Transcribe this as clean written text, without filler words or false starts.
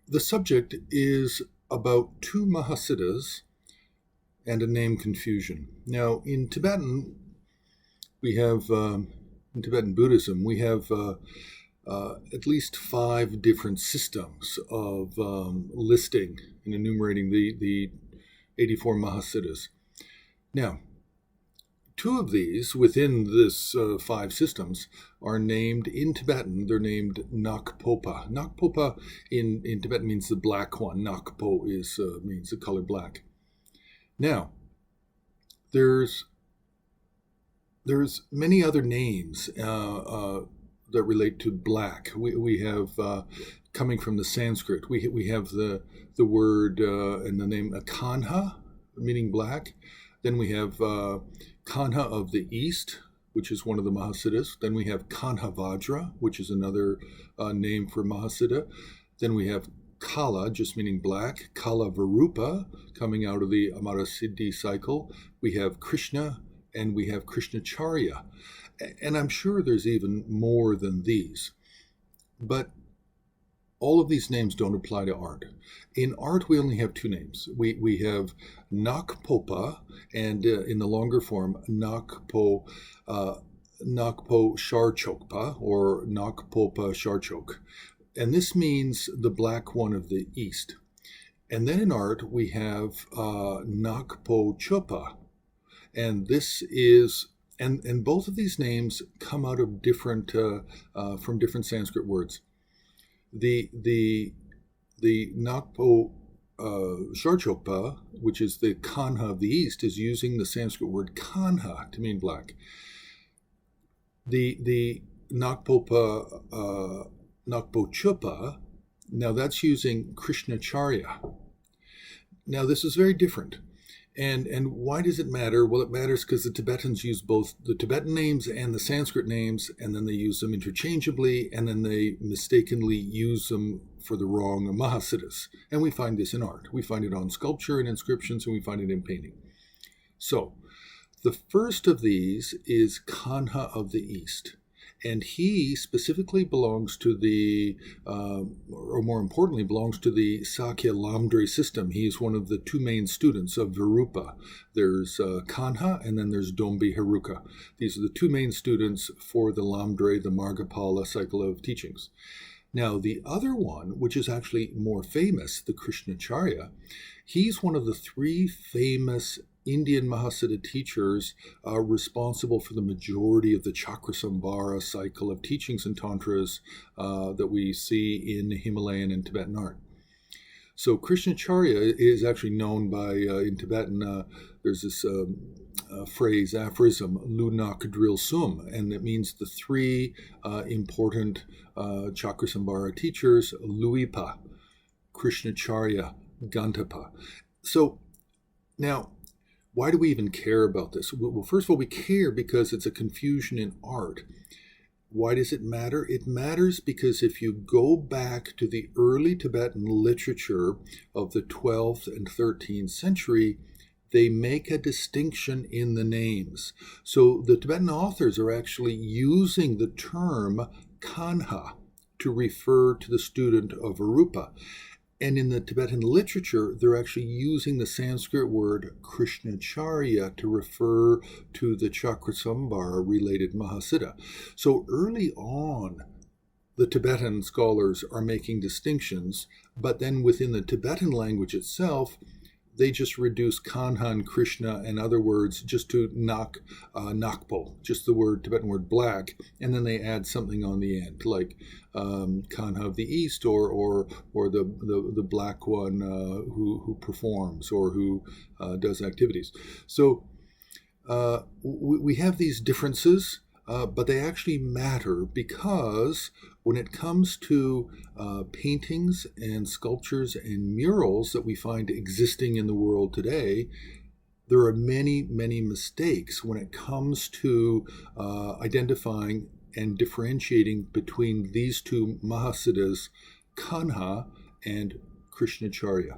The subject is about two Mahasiddhas and a name confusion. Now, we have in Tibetan Buddhism, we have at least five different systems of listing and enumerating the 84 Mahasiddhas. Now, two of these within this five systems are named in Tibetan. They're named Nakpopa. Nakpopa in Tibetan means the black one. Nakpo means the color black. Now, there's many other names that relate to black. We have coming from the Sanskrit. We have the word and the name Kanha, meaning black. Then we have Kanha of the East, which is one of the Mahasiddhas. Then we have Kanha Vajra, which is another name for Mahasiddha. Then we have Kala, just meaning black. Kala Varupa, coming out of the Mahasiddha cycle. We have Krishna, and we have Krishnacharya. And I'm sure there's even more than these. But all of these names don't apply to art. In art, we only have two names. We have Nakpopa, and in the longer form, Nakpo Sharchokpa, or Nakpopa Sharchok. And this means the black one of the East. And then in art, we have Nakpo Chopa. And this is, and both of these names come out of different, from different Sanskrit words. The Nakpo Sharchokpa, which is the Kanha of the East, is using the Sanskrit word Kanha to mean black. The Nakpo Chupa, now that's using Krishnacharya. Now this is very different. And why does it matter? Well, it matters because the Tibetans use both the Tibetan names and the Sanskrit names, and then they use them interchangeably, and then they mistakenly use them for the wrong Mahasiddhas. And we find this in art. We find it on sculpture and inscriptions, and we find it in painting. So, the first of these is Kanha of the East. And he specifically belongs to the, or more importantly, belongs to the Sakya Lamdre system. He is one of the two main students of Virupa. There's Kanha, and then there's Dombi Haruka. These are the two main students for the Lamdre, the Margapala cycle of teachings. Now, the other one, which is actually more famous, the Krishnacharya, he's one of the three famous Indian Mahasiddha teachers responsible for the majority of the Chakrasamava cycle of teachings and tantras that we see in Himalayan and Tibetan art. So Krishnacharya is actually known by, in Tibetan, there's this phrase, aphorism, Lunak Drill Sum, and it means the three important Chakrasamava teachers, Luipa, Krishnacharya, Gantapa. So now, why do we even care about this? Well, first of all, we care because it's a confusion in art. Why does it matter? It matters because if you go back to the early Tibetan literature of the 12th and 13th century, they make a distinction in the names. So the Tibetan authors are actually using the term Kanha to refer to the student of Arupa. And in the Tibetan literature, they're actually using the Sanskrit word Krishnacharya to refer to the Chakrasamava-related Mahasiddha. So early on, the Tibetan scholars are making distinctions, but then within the Tibetan language itself, they just reduce Kanha and Krishna and other words just to Nakpo, just the word Tibetan word black, and then they add something on the end, like Kanha of the East, or the black one who performs or who does activities. So we have these differences, but they actually matter because when it comes to paintings and sculptures and murals that we find existing in the world today, there are many, many mistakes when it comes to identifying and differentiating between these two Mahasiddhas, Kanha and Krishnacharya.